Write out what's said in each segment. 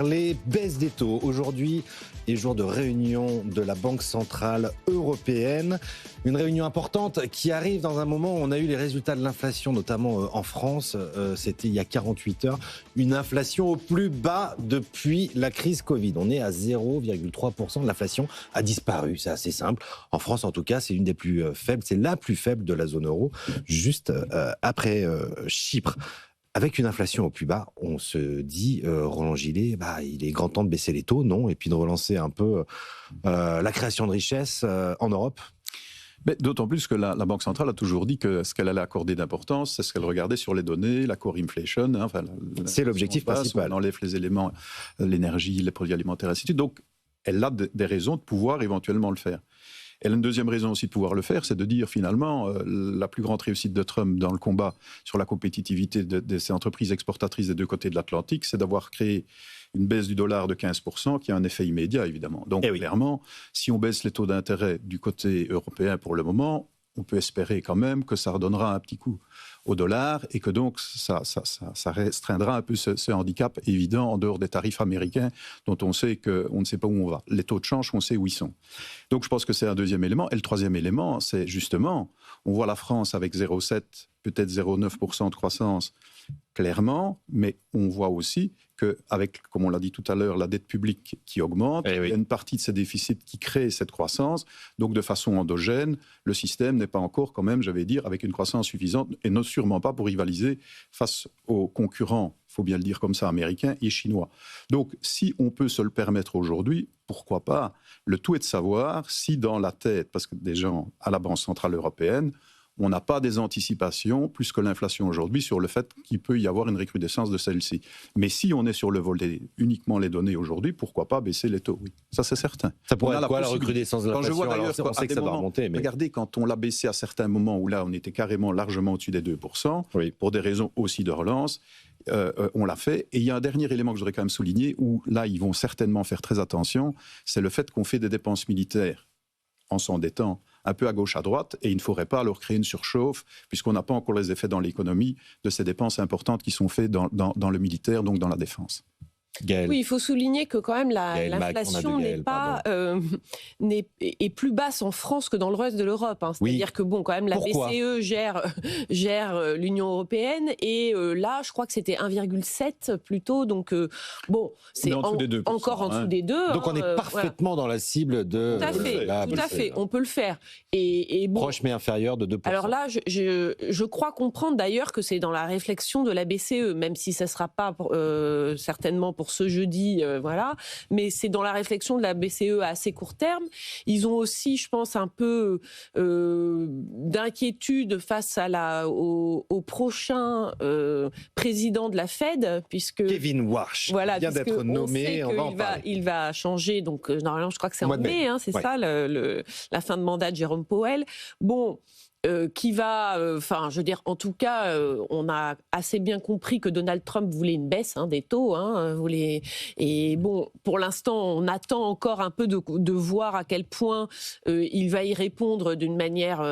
Les baisses des taux. Aujourd'hui est jour de réunion de la Banque Centrale Européenne. Une réunion importante qui arrive dans un moment où on a eu les résultats de l'inflation, notamment en France. C'était il y a 48 heures. Une inflation au plus bas depuis la crise Covid. On est à 0,3%. L'inflation a disparu. C'est assez simple. En France, en tout cas, c'est une des plus faibles. C'est la plus faible de la zone euro, juste après Chypre. Avec une inflation au plus bas, on se dit, Roland Gillet, il est grand temps de baisser les taux, non ? Et puis de relancer un peu la création de richesses en Europe ? Mais d'autant plus que la Banque centrale a toujours dit que ce qu'elle allait accorder d'importance, c'est ce qu'elle regardait sur les données, la core inflation. C'est l'objectif principal. On enlève les éléments, l'énergie, les produits alimentaires, ainsi de suite. Donc, elle a des raisons de pouvoir éventuellement le faire. Elle a une deuxième raison aussi de pouvoir le faire, c'est de dire finalement la plus grande réussite de Trump dans le combat sur la compétitivité de ces entreprises exportatrices des deux côtés de l'Atlantique, c'est d'avoir créé une baisse du dollar de 15% qui a un effet immédiat évidemment. Donc clairement, si on baisse les taux d'intérêt du côté européen pour le moment, on peut espérer quand même que ça redonnera un petit coup au dollar et que donc ça restreindra un peu ce handicap évident en dehors des tarifs américains dont on sait qu'on ne sait pas où on va. Les taux de change, on sait où ils sont. Donc je pense que c'est un deuxième élément. Et le troisième élément, c'est justement, on voit la France avec 0,7, peut-être 0,9% de croissance, clairement, mais on voit aussi qu'avec, comme on l'a dit tout à l'heure, la dette publique qui augmente, il y a une partie de ces déficits qui crée cette croissance. Donc, de façon endogène, le système n'est pas encore, quand même, j'allais dire, avec une croissance suffisante, et non sûrement pas pour rivaliser face aux concurrents, il faut bien le dire comme ça, américains et chinois. Donc, si on peut se le permettre aujourd'hui, pourquoi pas ? Le tout est de savoir si dans la tête, parce que des gens à la Banque centrale européenne, on n'a pas des anticipations, plus que l'inflation aujourd'hui, sur le fait qu'il peut y avoir une recrudescence de celle-ci. Mais si on est sur le volet uniquement les données aujourd'hui, pourquoi pas baisser les taux ? Oui, ça c'est certain. Ça pourrait être quoi la recrudescence de l'inflation ? Quand je vois d'ailleurs, on sait que ça va remonter. Mais... Regardez, quand on l'a baissé à certains moments où là on était carrément largement au-dessus des 2%, pour des raisons aussi de relance, on l'a fait. Et il y a un dernier élément que je voudrais quand même souligner, où là ils vont certainement faire très attention, c'est le fait qu'on fait des dépenses militaires en s'endettant un peu à gauche, à droite, et il ne faudrait pas alors créer une surchauffe, puisqu'on n'a pas encore les effets dans l'économie de ces dépenses importantes qui sont faites dans le militaire, donc dans la défense. Gaëlle. Oui, il faut souligner que quand même l'inflation est plus basse en France que dans le reste de l'Europe. Hein. C'est-à-dire que quand même la BCE gère l'Union européenne et là, je crois que c'était 1,7 plutôt. Donc c'est encore en dessous des 2. Donc on est parfaitement dans la cible de. Tout à fait. On peut le faire. Et proche mais inférieur de 2%. Alors là, je crois comprendre d'ailleurs que c'est dans la réflexion de la BCE, même si ça ne sera pas certainement pour ce jeudi, mais c'est dans la réflexion de la BCE à assez court terme. Ils ont aussi, je pense, un peu d'inquiétude face au prochain président de la Fed, puisque Kevin Warsh vient d'être nommé. Il va changer, donc normalement, je crois que c'est en mai, c'est ça, la fin de mandat de Jérôme Powell. Qui va, en tout cas, on a assez bien compris que Donald Trump voulait une baisse des taux, et pour l'instant, on attend encore un peu de voir à quel point il va y répondre d'une manière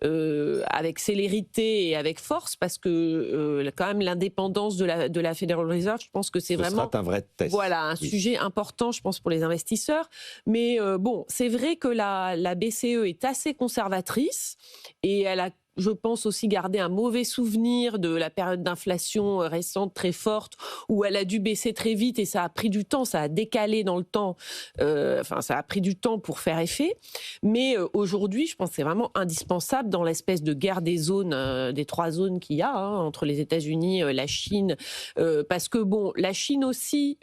avec célérité et avec force, parce que quand même l'indépendance de la Federal Reserve, je pense que c'est vraiment un vrai test. Voilà, un sujet important, je pense, pour les investisseurs. Mais c'est vrai que la BCE est assez conservatrice. Et elle a, je pense, aussi gardé un mauvais souvenir de la période d'inflation récente très forte où elle a dû baisser très vite et ça a pris du temps, ça a décalé dans le temps, ça a pris du temps pour faire effet. Mais aujourd'hui, je pense que c'est vraiment indispensable dans l'espèce de guerre des zones, des 3 zones qu'il y a entre les États-Unis, la Chine, parce que la Chine aussi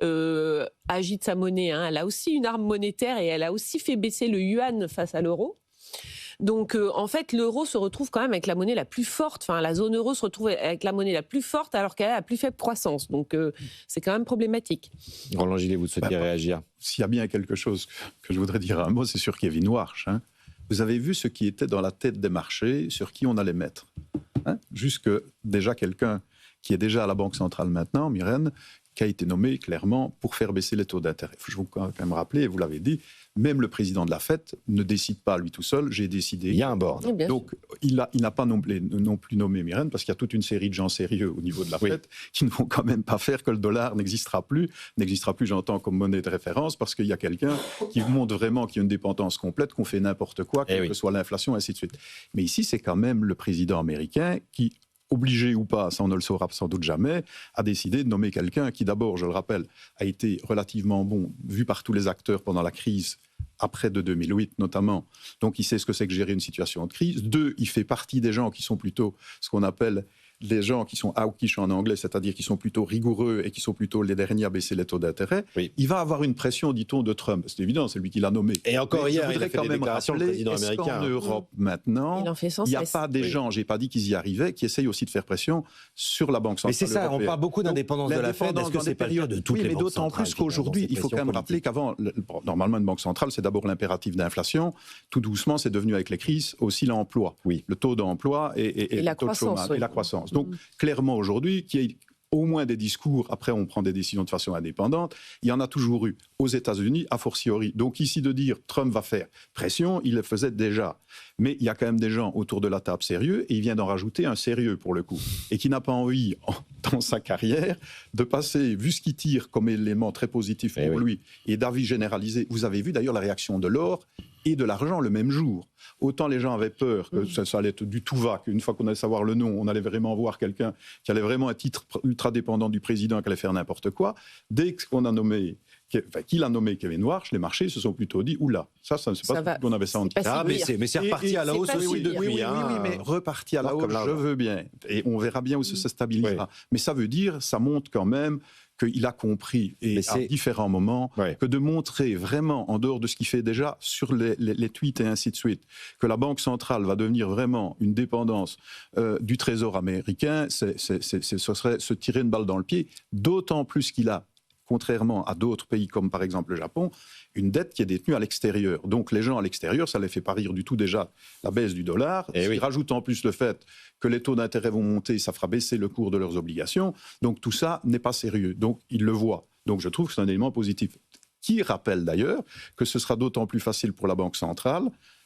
agite sa monnaie, elle a aussi une arme monétaire et elle a aussi fait baisser le yuan face à l'euro. Donc, en fait, l'euro se retrouve quand même avec la monnaie la plus forte. Enfin, la zone euro se retrouve avec la monnaie la plus forte alors qu'elle a la plus faible croissance. Donc, c'est quand même problématique. Roland Gillet, vous souhaitiez réagir ? S'il y a bien quelque chose que je voudrais dire un mot, c'est sur Kevin Warsh. Vous avez vu ce qui était dans la tête des marchés, sur qui on allait mettre. Jusque déjà quelqu'un qui est déjà à la Banque centrale maintenant, Myrène, qui a été nommé clairement pour faire baisser les taux d'intérêt. Je vous quand même rappeler, et vous l'avez dit, même le président de la Fed ne décide pas lui tout seul, j'ai décidé. Il y a un board. Donc, il n'a pas non plus nommé Myrène, parce qu'il y a toute une série de gens sérieux au niveau de la Fed qui ne vont quand même pas faire que le dollar n'existera plus, j'entends, comme monnaie de référence, parce qu'il y a quelqu'un qui montre vraiment qu'il y a une dépendance complète, qu'on fait n'importe quoi, quelle que soit l'inflation, ainsi de suite. Mais ici, c'est quand même le président américain qui, obligé ou pas, ça on ne le saura sans doute jamais, a décidé de nommer quelqu'un qui d'abord, je le rappelle, a été relativement bon, vu par tous les acteurs pendant la crise, après de 2008 notamment. Donc il sait ce que c'est que gérer une situation de crise. 2, il fait partie des gens qui sont plutôt ce qu'on appelle les gens qui sont hawkish en anglais, c'est-à-dire qui sont plutôt rigoureux et qui sont plutôt les derniers à baisser les taux d'intérêt. Il va avoir une pression, dit-on, de Trump. C'est évident, c'est lui qui l'a nommé. Et encore hier, il a fait quand même rappeler, le président américain. En Europe maintenant, il n'y a pas des gens, j'ai pas dit qu'ils y arrivaient, qui essayent aussi de faire pression sur la Banque centrale européenne. Mais c'est ça, on parle beaucoup d'indépendance de la Fed. Est-ce que c'est pas le cas de toutes les banques centrales? Mais d'autant plus qu'aujourd'hui, il faut quand même rappeler qu'avant, normalement, une banque centrale, c'est d'abord l'impératif d'inflation. Tout doucement, c'est devenu avec les crises aussi l'emploi, le taux d'emploi et le taux de chômage et la croissance. Donc, clairement, aujourd'hui, qu'il y ait au moins des discours, après on prend des décisions de façon indépendante, il y en a toujours eu aux États-Unis, a fortiori. Donc ici de dire Trump va faire pression, il le faisait déjà. Mais il y a quand même des gens autour de la table sérieux, et il vient d'en rajouter un sérieux pour le coup, et qui n'a pas envie, dans sa carrière, de passer, vu ce qu'il tire comme élément très positif pour lui, et d'avis généralisé. Vous avez vu d'ailleurs la réaction de l'or et de l'argent le même jour. Autant les gens avaient peur que ça allait être du tout va, qu'une fois qu'on allait savoir le nom, on allait vraiment voir quelqu'un qui allait vraiment à titre ultra dépendant du président, qui allait faire n'importe quoi. Dès qu'on a nommé, qu'il a nommé Kevin Warsh, les marchés se sont plutôt dit oula, ça ne sait pas qu'on avait ça en tête. Mais c'est reparti à la hausse aussi depuis. Oui, mais reparti à la hausse, je veux bien. Et on verra bien où ça se stabilisera. Mais ça veut dire, ça montre quand même qu'il a compris, et à différents moments, que de montrer vraiment, en dehors de ce qu'il fait déjà, sur les tweets et ainsi de suite, que la Banque centrale va devenir vraiment une dépendance du Trésor américain, ce serait se tirer une balle dans le pied, d'autant plus qu'il a, contrairement à d'autres pays comme par exemple le Japon, une dette qui est détenue à l'extérieur. Donc les gens à l'extérieur, ça ne les fait pas rire du tout déjà, la baisse du dollar. Ils rajoutent en plus le fait que les taux d'intérêt vont monter, ça fera baisser le cours de leurs obligations. Donc tout ça n'est pas sérieux. Donc ils le voient. Donc je trouve que c'est un élément positif. Qui rappelle d'ailleurs que ce sera d'autant plus facile pour la Banque centrale,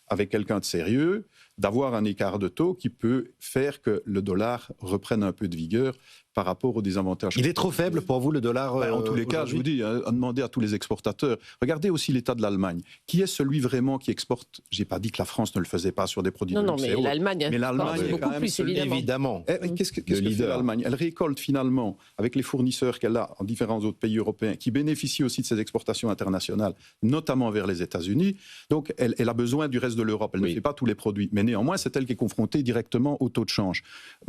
avec quelqu'un de sérieux, d'avoir un écart de taux qui peut faire que le dollar reprenne un peu de vigueur par rapport aux désavantages. Il est trop faible pour vous, le dollar En tous les cas, je vous dis, à demander à tous les exportateurs. Regardez aussi l'état de l'Allemagne. Qui est celui vraiment qui exporte? Je n'ai pas dit que la France ne le faisait pas sur des produits de luxe. Non, mais l'Allemagne est beaucoup plus, évidemment. Qu'est-ce que fait l'Allemagne? Elle récolte finalement, avec les fournisseurs qu'elle a en différents autres pays européens, qui bénéficient aussi de ses exportations internationales, notamment vers les États-Unis. Donc, elle a besoin du reste de l'Europe. Elle ne fait pas tous les produits. Mais néanmoins, c'est elle qui est confrontée directement au taux de change.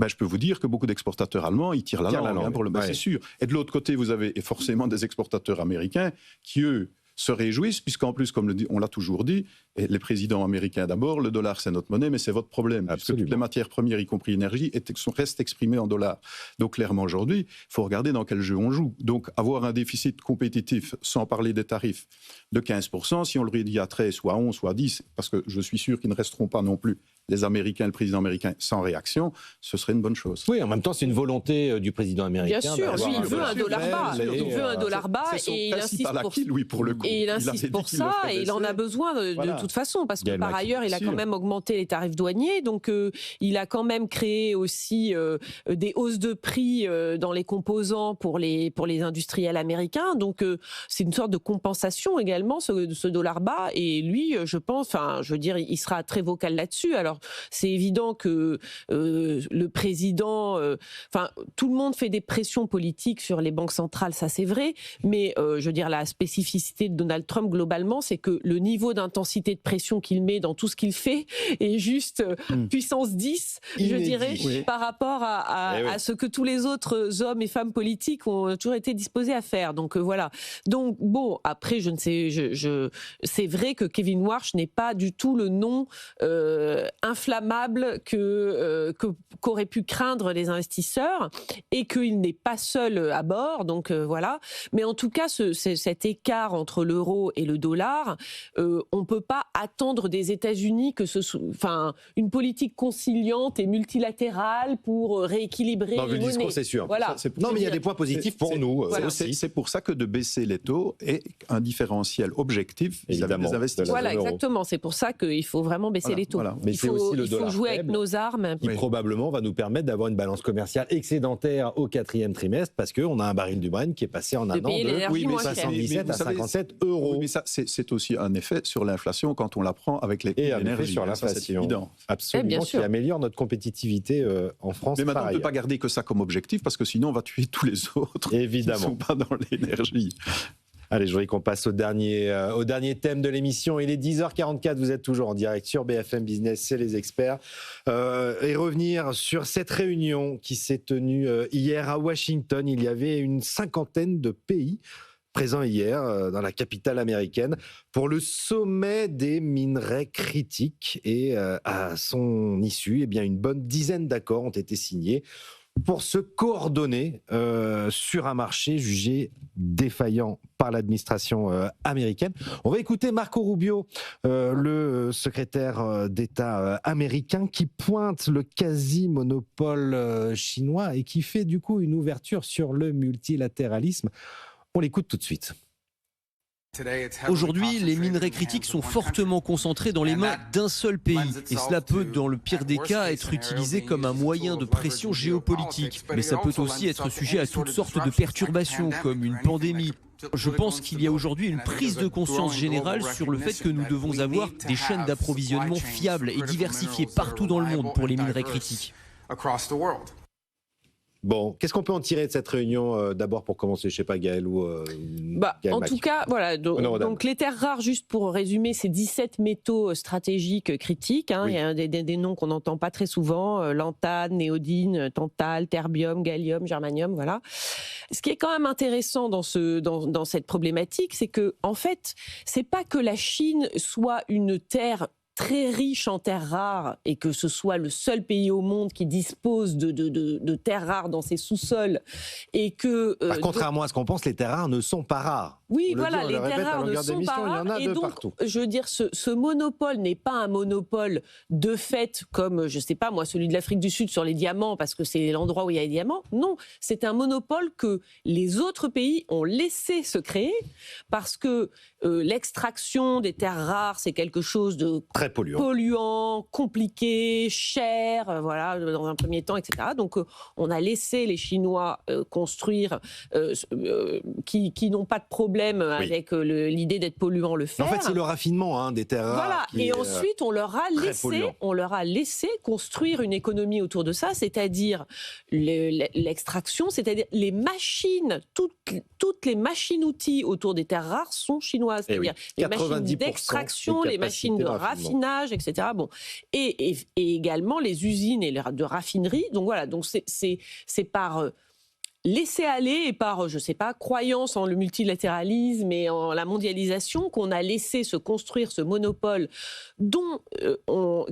Je peux vous dire que beaucoup d'exportateurs allemands, ils tirent la langue. Pour le c'est sûr. Et de l'autre côté, vous avez forcément des exportateurs américains qui, eux, se réjouissent, puisqu'en plus, comme on l'a toujours dit, et les présidents américains d'abord, le dollar c'est notre monnaie, mais c'est votre problème, puisque toutes les matières premières, y compris l'énergie, restent exprimées en dollars. Donc clairement aujourd'hui, il faut regarder dans quel jeu on joue. Donc avoir un déficit compétitif, sans parler des tarifs, de 15%, si on le réduit à 13, soit 11, soit 10, parce que je suis sûr qu'ils ne resteront pas non plus les Américains, le président américain, sans réaction, ce serait une bonne chose. Oui, en même temps, c'est une volonté du président américain. Bien sûr, lui, il veut un dollar bas. Il veut un dollar bas et il insiste pour ça. Pour le coup. Et il insiste pour ça et il en a besoin de toute façon, parce que par ailleurs, il a quand même augmenté les tarifs douaniers, donc il a quand même créé aussi des hausses de prix dans les composants pour les industriels américains. Donc c'est une sorte de compensation également, ce dollar bas. Et lui, je pense, il sera très vocal là-dessus. Alors c'est évident que le président, tout le monde fait des pressions politiques sur les banques centrales, ça c'est vrai, mais la spécificité de Donald Trump globalement, c'est que le niveau d'intensité de pression qu'il met dans tout ce qu'il fait est juste puissance 10, je dirais, par rapport à ce que tous les autres hommes et femmes politiques ont toujours été disposés à faire. Donc voilà. Donc bon, après c'est vrai que Kevin Warsh n'est pas du tout le nom inflammable qu'auraient pu craindre les investisseurs, et qu'il n'est pas seul à bord. Donc voilà. Mais en tout cas, cet écart entre l'euro et le dollar, on ne peut pas attendre des États-Unis que une politique conciliante et multilatérale pour rééquilibrer les monnaies. C'est sûr. Voilà. Non, mais il y a des points positifs pour nous. Voilà. C'est pour ça que de baisser les taux est un différentiel objectif vis-à-vis des investisseurs. Voilà, exactement. C'est pour ça qu'il faut vraiment baisser les taux. Voilà. Mais c'est aussi le dollar il faut jouer faible avec nos armes. qui probablement va nous permettre d'avoir une balance commerciale excédentaire au 4e trimestre, parce qu'on a un baril du Brent qui est passé en un an de 77 à 57 euros. Oui, mais ça, c'est aussi un effet sur l'inflation quand on la prend avec les et l'énergie. Sur l'inflation, absolument, qui améliore notre compétitivité en France. Mais maintenant, on ne peut pas garder que ça comme objectif, parce que sinon, on va tuer tous les autres évidemment qui ne sont pas dans l'énergie. Allez, je voudrais qu'on passe au dernier thème de l'émission. Il est 10h44, vous êtes toujours en direct sur BFM Business, c'est les experts. Et revenir sur cette réunion qui s'est tenue hier à Washington. Il y avait une 50aine de pays présents hier dans la capitale américaine pour le sommet des minerais critiques. Et à son issue, eh bien, une bonne dizaine d'accords ont été signés pour se coordonner sur un marché jugé défaillant par l'administration américaine. On va écouter Marco Rubio, le secrétaire d'État américain, qui pointe le quasi-monopole chinois et qui fait du coup une ouverture sur le multilatéralisme. On l'écoute tout de suite. Aujourd'hui, les minerais critiques sont fortement concentrés dans les mains d'un seul pays. Et cela peut, dans le pire des cas, être utilisé comme un moyen de pression géopolitique. Mais ça peut aussi être sujet à toutes sortes de perturbations, comme une pandémie. Je pense qu'il y a aujourd'hui une prise de conscience générale sur le fait que nous devons avoir des chaînes d'approvisionnement fiables et diversifiées partout dans le monde pour les minerais critiques. Bon, qu'est-ce qu'on peut en tirer de cette réunion d'abord pour commencer, je sais pas, Gaël ou Gaël en tout cas, voilà. Donc les terres rares, juste pour résumer, c'est 17 métaux stratégiques critiques. Hein, oui. Il y a des noms qu'on n'entend pas très souvent lantane, néodyne, tantale, terbium, gallium, germanium, voilà. Ce qui est quand même intéressant dans cette problématique, c'est que en fait, c'est pas que la Chine soit une terre très riche en terres rares et que ce soit le seul pays au monde qui dispose de terres rares dans ses sous-sols et que... contrairement à ce qu'on pense, les terres rares ne sont pas rares. Oui, voilà, les terres rares ne sont pas rares. Il y en a et donc, partout. Je veux dire, ce monopole n'est pas un monopole de fait comme, je sais pas moi, celui de l'Afrique du Sud sur les diamants parce que c'est l'endroit où il y a les diamants. Non, c'est un monopole que les autres pays ont laissé se créer parce que l'extraction des terres rares, c'est quelque chose de très polluant, compliqué, cher, voilà, dans un premier temps, etc. Donc, on a laissé les Chinois construire, qui n'ont pas de problème avec l'idée d'être polluants, le faire. En fait, c'est le raffinement des terres rares. Voilà, et ensuite, on leur a laissé construire une économie autour de ça, c'est-à-dire l'extraction, c'est-à-dire les machines, toutes les machines-outils autour des terres rares sont chinoises. C'est-à-dire les machines d'extraction, les machines de raffinage, etc. Bon. Et également les usines de raffinerie. Donc voilà, donc c'est par laisser aller et par, je ne sais pas, croyance en le multilatéralisme et en la mondialisation qu'on a laissé se construire ce monopole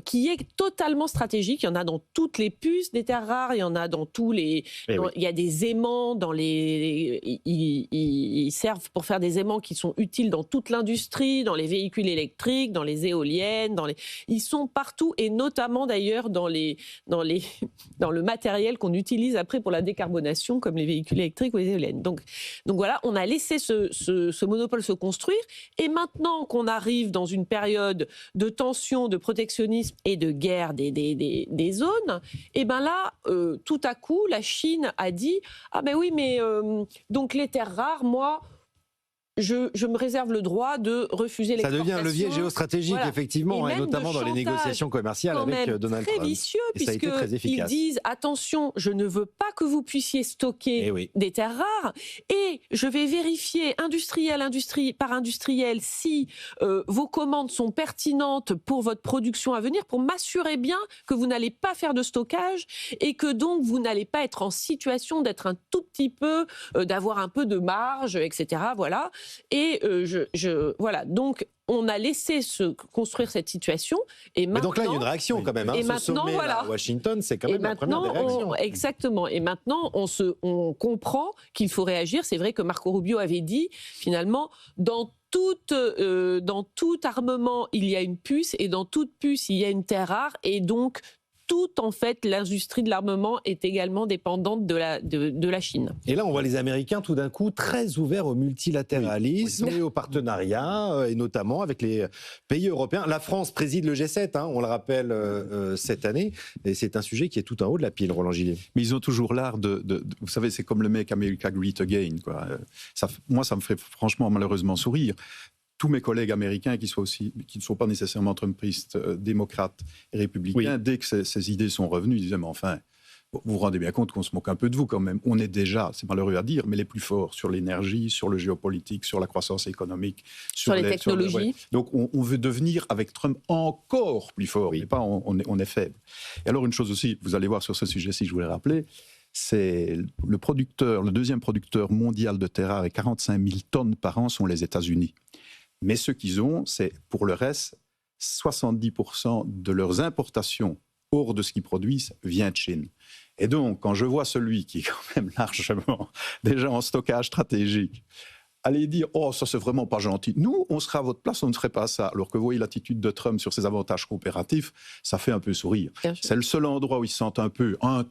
qui est totalement stratégique. Il y en a dans toutes les puces des terres rares, il y en a dans tous les... Il y a des aimants dans les... Ils servent pour faire des aimants qui sont utiles dans toute l'industrie, dans les véhicules électriques, dans les éoliennes, ils sont partout et notamment d'ailleurs dans le matériel qu'on utilise après pour la décarbonation, comme les véhicules électriques ou les éoliennes. Donc voilà, on a laissé ce monopole se construire et maintenant qu'on arrive dans une période de tension, de protectionnisme et de guerre des zones, et ben là, tout à coup, la Chine a dit « Ah ben oui, mais donc les terres rares, moi... » Je me réserve le droit de refuser l'exportation. Ça devient un levier géostratégique, effectivement, et notamment dans les négociations commerciales avec Donald Trump. Très vicieux, puisqu'ils disent « Attention, je ne veux pas que vous puissiez stocker des terres rares, et je vais vérifier industriel par industriel si vos commandes sont pertinentes pour votre production à venir, pour m'assurer bien que vous n'allez pas faire de stockage, et que donc vous n'allez pas être en situation d'être un tout petit peu, d'avoir un peu de marge, etc. » Voilà. Et voilà, donc on a laissé se construire cette situation. Et maintenant, mais donc là, il y a une réaction quand même. Hein. Et ce maintenant, sommet voilà. à Washington, c'est quand même la première des réactions. Exactement. Et maintenant, on comprend qu'il faut réagir. C'est vrai que Marco Rubio avait dit, finalement, dans tout armement, il y a une puce, et dans toute puce, il y a une terre rare, et donc en fait, l'industrie de l'armement est également dépendante de la Chine. Et là, on voit les Américains tout d'un coup très ouverts au multilatéralisme et au partenariat, et notamment avec les pays européens. La France préside le G7, hein, on le rappelle, cette année, et c'est un sujet qui est tout en haut de la pile, Roland Gillet. Mais ils ont toujours l'art vous savez, c'est comme le make America Great Again, quoi. Moi, ça me fait franchement malheureusement sourire. Tous mes collègues américains qui ne sont pas nécessairement trumpistes, démocrates et républicains, dès que ces idées sont revenues, ils disaient, mais enfin, vous vous rendez bien compte qu'on se moque un peu de vous quand même. On est déjà, c'est malheureux à dire, mais les plus forts sur l'énergie, sur le géopolitique, sur la croissance économique, sur les technologies. Donc on veut devenir avec Trump encore plus fort, mais pas on est faible. Et alors une chose aussi, vous allez voir sur ce sujet-ci, je voulais rappeler, c'est le deuxième producteur mondial de terres rares avec 45 000 tonnes par an sont les États-Unis. Mais ce qu'ils ont, c'est pour le reste, 70% de leurs importations hors de ce qu'ils produisent vient de Chine. Et donc, quand je vois celui qui est quand même largement déjà en stockage stratégique, aller dire « Oh, ça c'est vraiment pas gentil. Nous, on serait à votre place, on ne ferait pas ça. » Alors que vous voyez l'attitude de Trump sur ses avantages coopératifs, ça fait un peu sourire. C'est le seul endroit où ils se sentent un peu en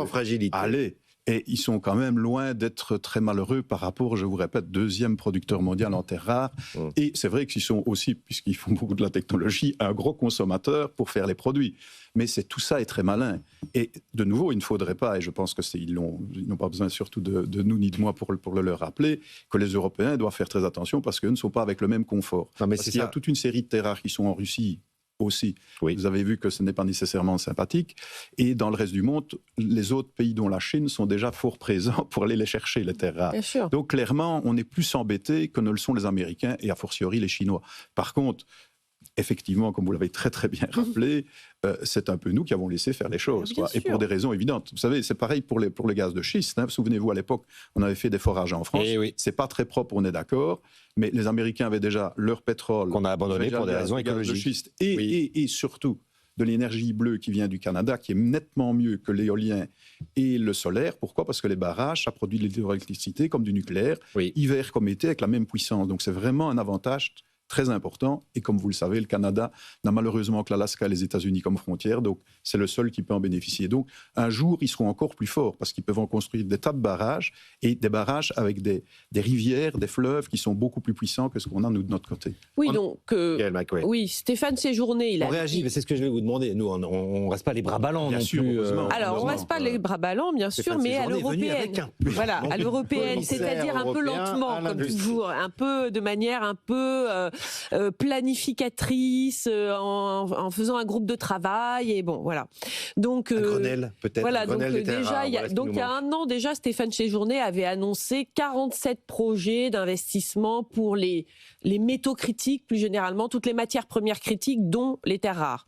fragilité. Allez. Et ils sont quand même loin d'être très malheureux par rapport, je vous répète, deuxième producteur mondial en terres rares. Et c'est vrai qu'ils sont aussi, puisqu'ils font beaucoup de la technologie, un gros consommateur pour faire les produits. Mais tout ça est très malin. Et de nouveau, il ne faudrait pas, et je pense qu'ils n'ont pas besoin surtout de nous ni de moi pour le leur rappeler, que les Européens doivent faire très attention parce qu'eux ne sont pas avec le même confort. Parce qu'il y a toute une série de terres rares qui sont en Russie aussi. Vous avez vu que ce n'est pas nécessairement sympathique. Et dans le reste du monde, les autres pays, dont la Chine, sont déjà fort présents pour aller les chercher, les terres rares. Bien sûr. Donc clairement, on est plus embêté que ne le sont les Américains et a fortiori les Chinois. Par contre, effectivement, comme vous l'avez très très bien rappelé, c'est un peu nous qui avons laissé faire les choses. Et pour des raisons évidentes. Vous savez, c'est pareil pour le gaz de schiste. Hein. Souvenez-vous, à l'époque, on avait fait des forages en France. C'est pas très propre, on est d'accord. Mais les Américains avaient déjà leur pétrole. Qu'on a abandonné pour des raisons écologiques. De schiste et surtout de l'énergie bleue qui vient du Canada, qui est nettement mieux que l'éolien et le solaire. Pourquoi ? Parce que les barrages, ça produit de l'hydroélectricité comme du nucléaire, hiver comme été, avec la même puissance. Donc c'est vraiment un avantage très important. Et comme vous le savez, le Canada n'a malheureusement que l'Alaska et les États-Unis comme frontière, donc c'est le seul qui peut en bénéficier. Donc un jour, ils seront encore plus forts parce qu'ils peuvent en construire des tas de barrages et des barrages avec des rivières, des fleuves qui sont beaucoup plus puissants que ce qu'on a nous de notre côté. Oui, donc oui, Stéphane Séjourné, on réagit, mais c'est ce que je vais vous demander. Nous, on reste pas les bras ballants non plus. Alors on reste pas les bras ballants, bien sûr, mais à l'européenne. Voilà, à l'européenne, c'est-à-dire un peu lentement, comme toujours, un peu de manière un peu planificatrice, en faisant un groupe de travail, et bon, voilà. Donc, Grenelle, peut-être. Voilà, donc déjà, il y a un an déjà, Stéphane Séjourné avait annoncé 47 projets d'investissement pour les métaux critiques, plus généralement, toutes les matières premières critiques, dont les terres rares.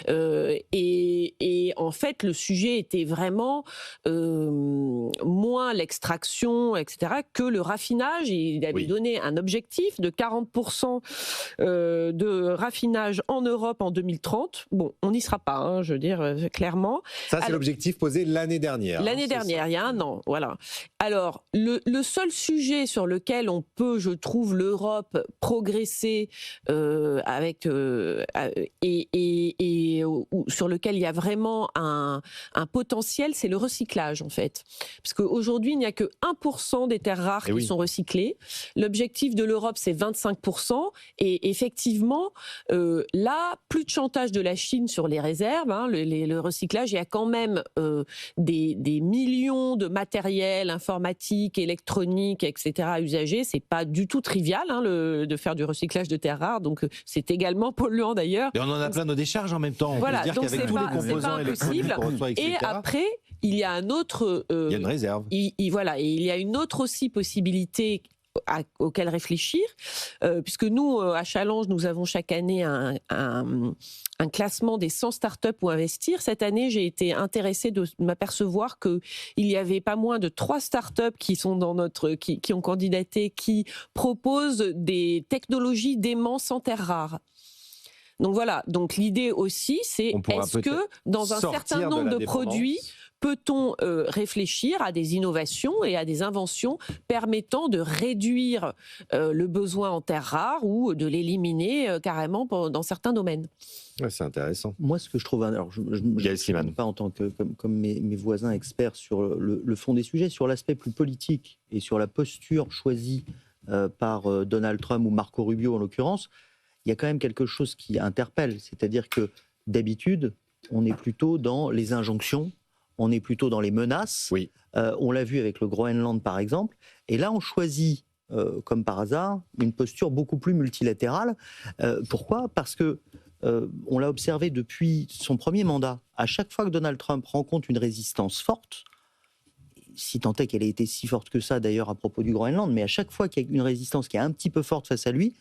Et en fait, le sujet était vraiment moins l'extraction, etc., que le raffinage. Il avait donné un objectif de 40% de raffinage en Europe en 2030. Bon, on n'y sera pas, hein, je veux dire, clairement. Ça, c'est l'objectif posé l'année dernière. L'année dernière, il y a un an, voilà. Alors, le seul sujet sur lequel on peut, je trouve, l'Europe progresser avec sur lequel il y a vraiment un potentiel, c'est le recyclage, en fait. Parce qu'aujourd'hui, il n'y a que 1% des terres rares qui sont recyclées. L'objectif de l'Europe, c'est 25%. Et effectivement, là, plus de chantage de la Chine sur les réserves. Hein, le recyclage, il y a quand même des millions de matériel informatique, électronique, etc. usagés. C'est pas du tout trivial de faire du recyclage de terres rares. Donc, c'est également polluant d'ailleurs. Et on en a plein nos décharges en même temps. Voilà, donc c'est pas impossible. Et après, il y a un autre. Il y a une réserve. Voilà, et il y a une autre aussi possibilité auquel réfléchir, puisque nous, à Challenge, nous avons chaque année un classement des 100 startups où investir. Cette année, j'ai été intéressée de m'apercevoir qu'il y avait pas moins de 3 startups qui ont candidaté, qui proposent des technologies d'aimants sans terres rares. Donc voilà, donc l'idée aussi, c'est est-ce que dans un certain nombre de produits, peut-on réfléchir à des innovations et à des inventions permettant de réduire le besoin en terres rares ou de l'éliminer carrément dans certains domaines? Ouais, c'est intéressant. Moi, ce que je trouve, alors je ne suis pas en tant que comme mes voisins experts sur le fond des sujets, sur l'aspect plus politique et sur la posture choisie par Donald Trump ou Marco Rubio en l'occurrence. Il y a quand même quelque chose qui interpelle, c'est-à-dire que d'habitude, on est plutôt dans les injonctions, on est plutôt dans les menaces. Oui. On l'a vu avec le Groenland, par exemple. Et là, on choisit, comme par hasard, une posture beaucoup plus multilatérale. Pourquoi ? Parce que on l'a observé depuis son premier mandat. À chaque fois que Donald Trump rencontre une résistance forte, si tant est qu'elle ait été si forte que ça, d'ailleurs, à propos du Groenland, mais à chaque fois qu'il y a une résistance qui est un petit peu forte face à lui,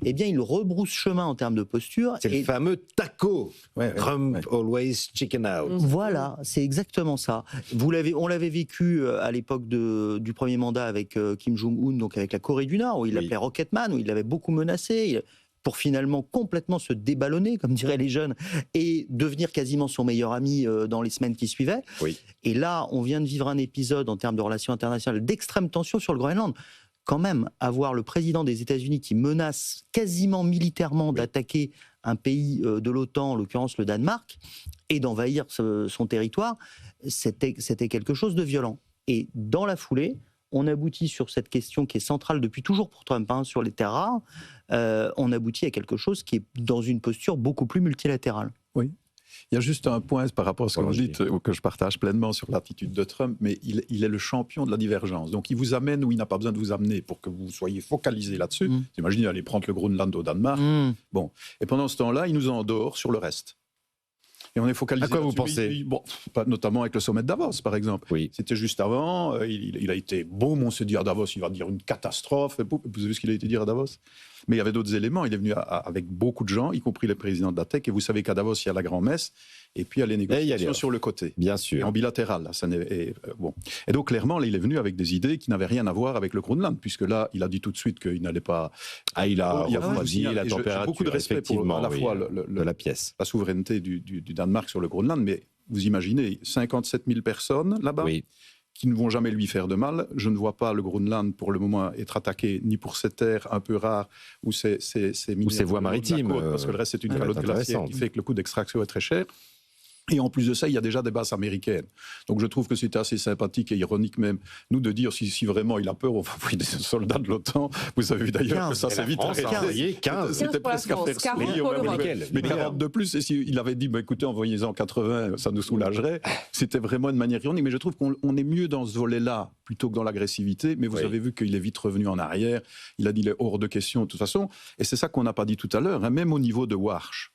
eh bien, il rebrousse chemin en termes de posture. C'est le fameux taco. Trump always chicken out. Voilà, c'est exactement ça. On l'avait vécu à l'époque du premier mandat avec Kim Jong-un, donc avec la Corée du Nord, où il l'appelait Rocketman, où il l'avait beaucoup menacé, pour finalement complètement se déballonner, comme diraient les jeunes, et devenir quasiment son meilleur ami dans les semaines qui suivaient. Oui. Et là, on vient de vivre un épisode en termes de relations internationales d'extrême tension sur le Groenland. Quand même, avoir le président des États-Unis qui menace quasiment militairement d'attaquer un pays de l'OTAN, en l'occurrence le Danemark, et d'envahir son territoire, c'était quelque chose de violent. Et dans la foulée, on aboutit sur cette question qui est centrale depuis toujours pour Trump, sur les terres rares, on aboutit à quelque chose qui est dans une posture beaucoup plus multilatérale. Oui. Il y a juste un point par rapport à ce que vous dites, que je partage pleinement sur l'attitude de Trump, mais il est le champion de la divergence. Donc il vous amène où il n'a pas besoin de vous amener pour que vous soyez focalisé là-dessus. Imaginez aller prendre le Groenland au Danemark. Bon. Et pendant ce temps-là, il nous endort sur le reste. Et on est focalisé. À quoi vous pensez ? Notamment avec le sommet de Davos, par exemple. Oui. C'était juste avant. Il a été boum. On s'est dit à Davos, il va dire une catastrophe. Vous avez vu ce qu'il a été dire à Davos ? Mais il y avait d'autres éléments. Il est venu avec beaucoup de gens, y compris le président de la TEC. Et vous savez qu'à Davos, il y a la grand-messe. Et puis, il y a les négociations sur le côté. Bien sûr. Et en bilatéral. Là, bon. Et donc, clairement, là, il est venu avec des idées qui n'avaient rien à voir avec le Groenland. Puisque là, il a dit tout de suite qu'il n'allait pas... il a refroidi la température, j'ai beaucoup de respect pour à la fois de la pièce. La souveraineté du Danemark sur le Groenland. Mais vous imaginez, 57 000 personnes là-bas qui ne vont jamais lui faire de mal. Je ne vois pas le Groenland, pour le moment, être attaqué ni pour ses terres un peu rares ou ses voies maritimes. Parce que le reste, c'est une calotte glaciaire qui fait que le coût d'extraction est très cher. Et en plus de ça, il y a déjà des bases américaines. Donc je trouve que c'était assez sympathique et ironique même, nous, de dire si vraiment il a peur, on va envoyer des soldats de l'OTAN. Vous avez vu d'ailleurs que ça s'est vite arrêté. 15. C'était presque à faire mais 40 de plus. Et s'il avait dit, écoutez, envoyez-en 80, ça nous soulagerait. C'était vraiment une manière ironique. Mais je trouve qu'on est mieux dans ce volet-là plutôt que dans l'agressivité. Mais vous avez vu qu'il est vite revenu en arrière. Il a dit, il est hors de question de toute façon. Et c'est ça qu'on n'a pas dit tout à l'heure, même au niveau de Warsh.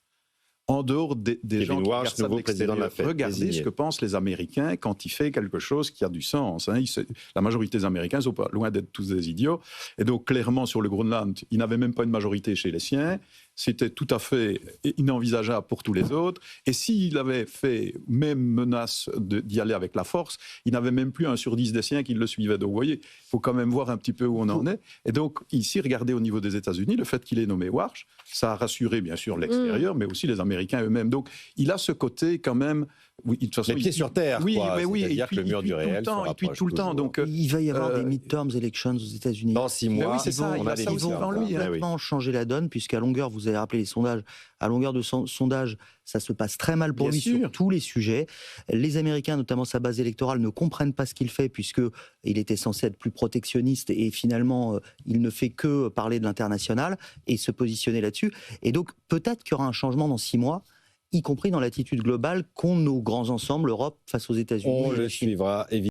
En dehors des gens qui regardent ça de l'extérieur, regardez ce que pensent les Américains quand il fait quelque chose qui a du sens. La majorité des Américains ne sont pas loin d'être tous des idiots. Et donc, clairement, sur le Groenland, il n'avait même pas une majorité chez les siens. C'était tout à fait inenvisageable pour tous les autres. Et s'il avait fait même menace d'y aller avec la force, il n'avait même plus 1 sur 10 des siens qui le suivaient. Donc, vous voyez, il faut quand même voir un petit peu où on en est. Et donc, ici, regardez au niveau des États-Unis, le fait qu'il ait nommé Warsh, ça a rassuré, bien sûr, l'extérieur, mais aussi les Américains eux-mêmes. Donc, il a ce côté quand même... Oui, de toute façon, les pieds sur terre, c'est-à-dire que le mur du réel se rapproche il tweet tout le temps. Donc, il va y avoir des midterms elections aux États-Unis. Dans 6 mois, c'est ça, on a des midterms. Ils vont complètement changer la donne, puisqu'à longueur, vous avez rappelé les sondages, à longueur de sondage, ça se passe très mal pour lui sur tous les sujets. Les Américains, notamment sa base électorale, ne comprennent pas ce qu'il fait, puisqu'il était censé être plus protectionniste, et finalement, il ne fait que parler de l'international et se positionner là-dessus. Et donc, peut-être qu'il y aura un changement dans 6 mois, y compris dans l'attitude globale qu'ont nos grands ensembles, l'Europe face aux États-Unis. On le suivra, évidemment.